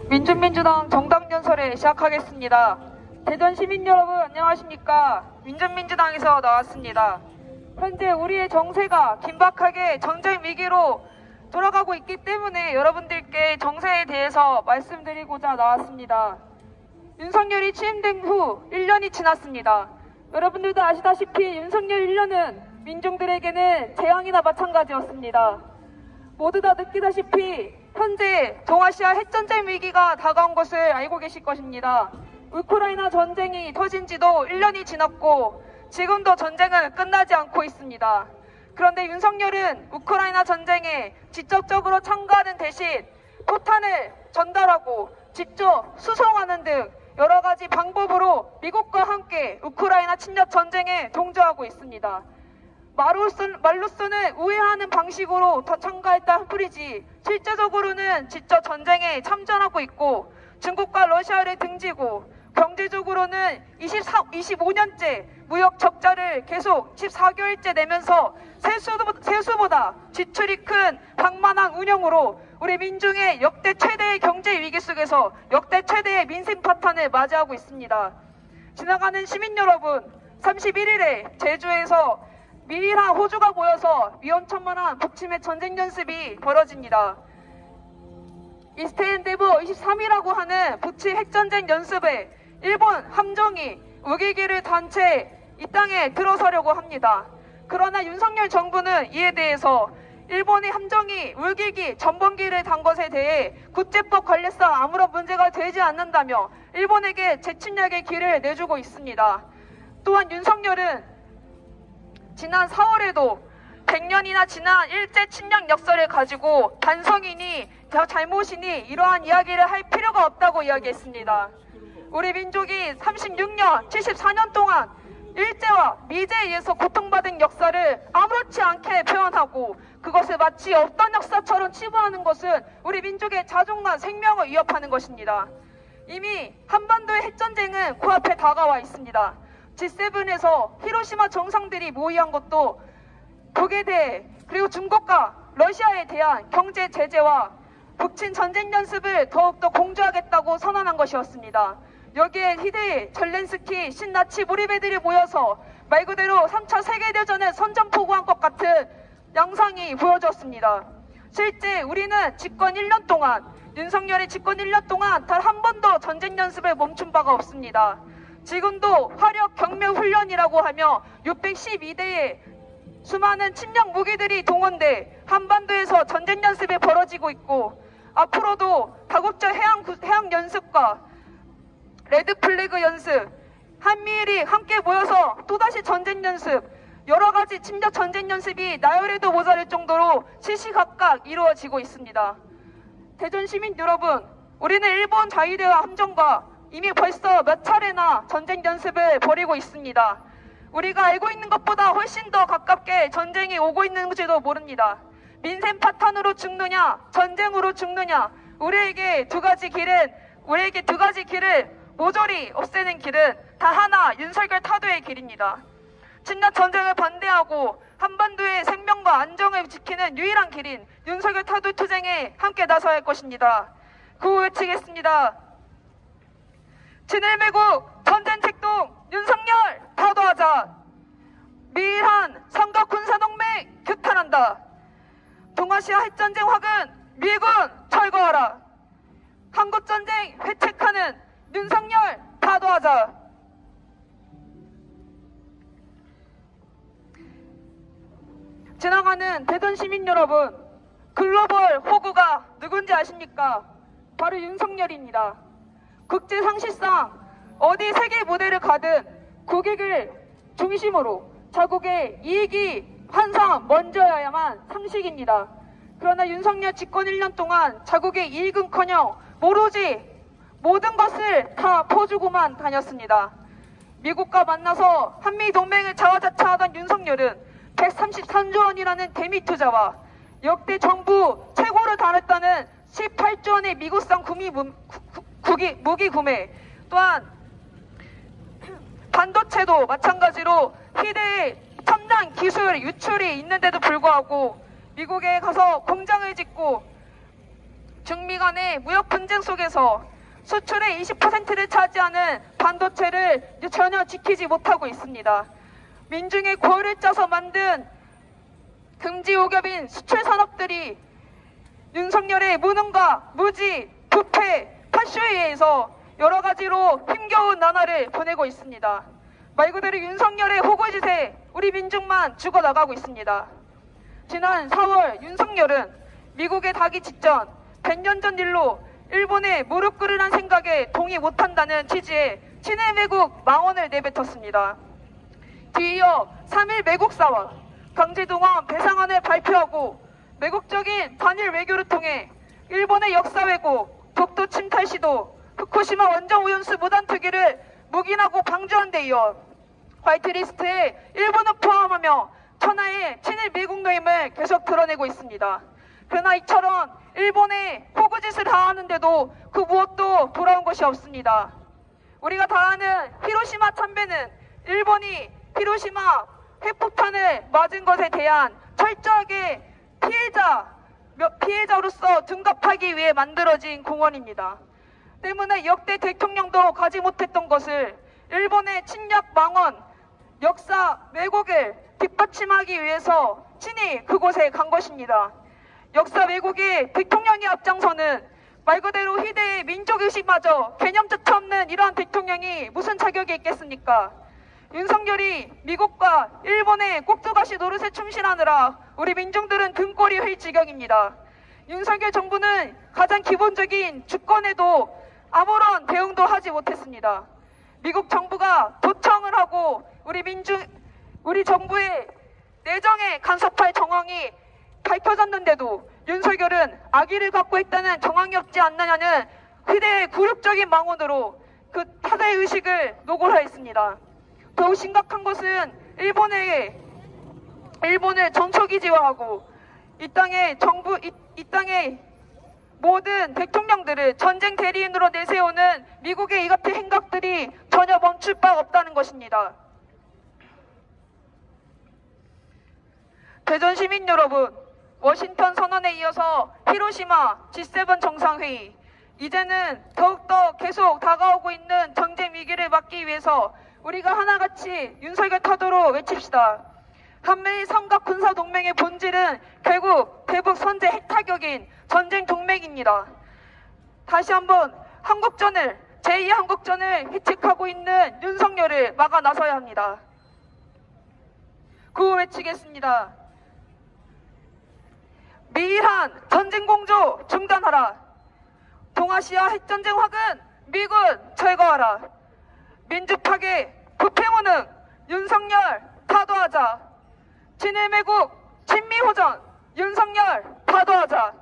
민주민주당 정당연설회 시작하겠습니다. 대전 시민 여러분 안녕하십니까? 민주민주당에서 나왔습니다. 현재 우리의 정세가 긴박하게 전쟁 위기로 돌아가고 있기 때문에 여러분들께 정세에 대해서 말씀드리고자 나왔습니다. 윤석열이 취임된 후 1년이 지났습니다. 여러분들도 아시다시피 윤석열 1년은 민중들에게는 재앙이나 마찬가지였습니다. 모두 다 느끼다시피 현재 동아시아 핵전쟁 위기가 다가온 것을 알고 계실 것입니다. 우크라이나 전쟁이 터진 지도 1년이 지났고 지금도 전쟁은 끝나지 않고 있습니다. 그런데 윤석열은 우크라이나 전쟁에 직접적으로 참가하는 대신 포탄을 전달하고 직접 수송하는 등 여러 가지 방법으로 미국과 함께 우크라이나 침략 전쟁에 동조하고 있습니다. 말로서는 우회하는 방식으로 더 참가했다 뿐이지 실제적으로는 직접 전쟁에 참전하고 있고 중국과 러시아를 등지고 경제적으로는 25년째 무역 적자를 계속 14개월째 내면서 세수보다 지출이 큰 방만한 운영으로 우리 민중의 역대 최대의 경제 위기 속에서 역대 최대의 민생 파탄을 맞이하고 있습니다. 지나가는 시민 여러분, 31일에 제주에서 미리랑 호주가 모여서 위험천만한 북침의 전쟁 연습이 벌어집니다. 이스트 엔데버 23이라고 하는 북치 핵전쟁 연습에 일본 함정이 우기기를 단 채 이 땅에 들어서려고 합니다. 그러나 윤석열 정부는 이에 대해서 일본의 함정이 울기기 전범기를 단 것에 대해 국제법 관례상 아무런 문제가 되지 않는다며 일본에게 재침략의 길을 내주고 있습니다. 또한 윤석열은 지난 4월에도 100년이나 지난 일제 침략 역사를 가지고 반성이니 잘못이니 이러한 이야기를 할 필요가 없다고 이야기했습니다. 우리 민족이 36년, 74년 동안 일제와 미제에 의해서 고통받은 역사를 아무렇지 않게 표현하고 그것을 마치 없던 역사처럼 치부하는 것은 우리 민족의 자존과 생명을 위협하는 것입니다. 이미 한반도의 핵전쟁은 코앞에 다가와 있습니다. G7에서 히로시마 정상들이 모의한 것도 북에 대해 그리고 중국과 러시아에 대한 경제 제재와 북친 전쟁 연습을 더욱더 공조하겠다고 선언한 것이었습니다. 여기에 희대의 젤렌스키 신나치 몰입애들이 모여서 말 그대로 3차 세계대전을 선전포고한 것 같은 양상이 보여졌습니다. 실제 우리는 집권 1년 동안 윤석열의 집권 1년 동안 단 한 번도 전쟁 연습을 멈춘 바가 없습니다. 지금도 화력 경매 훈련이라고 하며 612대의 수많은 침략 무기들이 동원돼 한반도에서 전쟁 연습이 벌어지고 있고 앞으로도 다국적 해양 연습과 레드 플래그 연습, 한미일이 함께 모여서 또다시 전쟁 연습, 여러 가지 침략 전쟁 연습이 나열해도 모자랄 정도로 시시각각 이루어지고 있습니다. 대전 시민 여러분, 우리는 일본 자위대와 함정과 이미 벌써 몇 차례나 전쟁 연습을 벌이고 있습니다. 우리가 알고 있는 것보다 훨씬 더 가깝게 전쟁이 오고 있는지도 모릅니다. 민생 파탄으로 죽느냐, 전쟁으로 죽느냐, 우리에게 두 가지 길을 모조리 없애는 길은 다 하나 윤석열 타도의 길입니다. 침략 전쟁을 반대하고 한반도의 생명과 안정을 지키는 유일한 길인 윤석열 타도 투쟁에 함께 나서야 할 것입니다. 구호 외치겠습니다. 진일매국 전쟁 책동 윤석열 타도하자. 미일한 삼각 군사동맹 규탄한다. 동아시아 핵전쟁 화근 미군 철거하라. 한국전쟁 회책하는 윤석열 타도하자. 지나가는 대전 시민 여러분, 글로벌 호구가 누군지 아십니까? 바로 윤석열입니다. 국제 상식상 어디 세계 무대를 가든 국익을 중심으로 자국의 이익이 항상 먼저여야만 상식입니다. 그러나 윤석열 집권 1년 동안 자국의 이익은커녕 모르지 모든 것을 다 퍼주고만 다녔습니다. 미국과 만나서 한미동맹을 자화자찬하던 윤석열은 133조 원이라는 대미 투자와 역대 정부 최고를 달했다는 18조 원의 미국산 무기 구매, 또한 반도체도 마찬가지로 희대의 첨단 기술 유출이 있는데도 불구하고 미국에 가서 공장을 짓고 중미 간의 무역 분쟁 속에서 수출의 20%를 차지하는 반도체를 전혀 지키지 못하고 있습니다. 민중의 고열을 짜서 만든 금지 오겹인 수출 산업들이 윤석열의 무능과 무지, 부패, 파쇼에 의해서 여러 가지로 힘겨운 나날을 보내고 있습니다. 말 그대로 윤석열의 호구짓에 우리 민중만 죽어나가고 있습니다. 지난 4월 윤석열은 미국에 가기 직전 100년 전 일로 일본에 무릎 꿇으란 생각에 동의 못한다는 취지의 친일 매국 망언을 내뱉었습니다. 뒤이어 3일 매국사와 강제동원 배상안을 발표하고 매국적인 반일 외교를 통해 일본의 역사 왜곡, 독도 침탈 시도, 후쿠시마 원전 오염수 무단 투기를 묵인하고 방조한 데 이어 화이트리스트에 일본을 포함하며 천하의 친일 미국 노임을 계속 드러내고 있습니다. 그러나 이처럼 일본에 호구짓을 다하는데도 그 무엇도 돌아온 것이 없습니다. 우리가 다 아는 히로시마 참배는 일본이 히로시마 핵폭탄을 맞은 것에 대한 철저하게 피해자로서 둔갑하기 위해 만들어진 공원입니다. 때문에 역대 대통령도 가지 못했던 것을 일본의 침략 망언, 역사 왜곡을 뒷받침하기 위해서 친히 그곳에 간 것입니다. 역사 왜곡에 대통령이 앞장서는 말 그대로 희대의 민족의식마저 개념조차 없는 이러한 대통령이 무슨 자격이 있겠습니까? 윤석열이 미국과 일본의 꼭두가시 노릇에 충실하느라 우리 민중들은 등골이 회일 지경입니다. 윤석열 정부는 가장 기본적인 주권에도 아무런 대응도 하지 못했습니다. 미국 정부가 도청을 하고 우리 정부의 내정에 간섭할 정황이 밝혀졌는데도 윤석열은 악의를 갖고 있다는 정황이 없지 않느냐는 희대의 굴욕적인 망언으로 그 타자의 의식을 노골하였습니다. 더욱 심각한 것은 일본을 전초기지화하고 이 땅의 모든 대통령들을 전쟁 대리인으로 내세우는 미국의 이 같은 행각들이 전혀 멈출 바 없다는 것입니다. 대전 시민 여러분, 워싱턴 선언에 이어서 히로시마 G7 정상회의, 이제는 더욱더 계속 다가오고 있는 전쟁 위기를 막기 위해서 우리가 하나같이 윤석열 타도로 외칩시다. 한미일 삼각 군사 동맹의 본질은 결국 대북 선제 핵타격인 전쟁 동맹입니다. 다시 한번 제2의 한국전을 획책하고 있는 윤석열을 막아 나서야 합니다. 구호 외치겠습니다. 미일한 전쟁 공조 중단하라. 동아시아 핵전쟁 확은 미군 철거하라. 민주파괴 부패무능 윤석열 타도하자. 친일 매국 친미호전 윤석열 타도하자.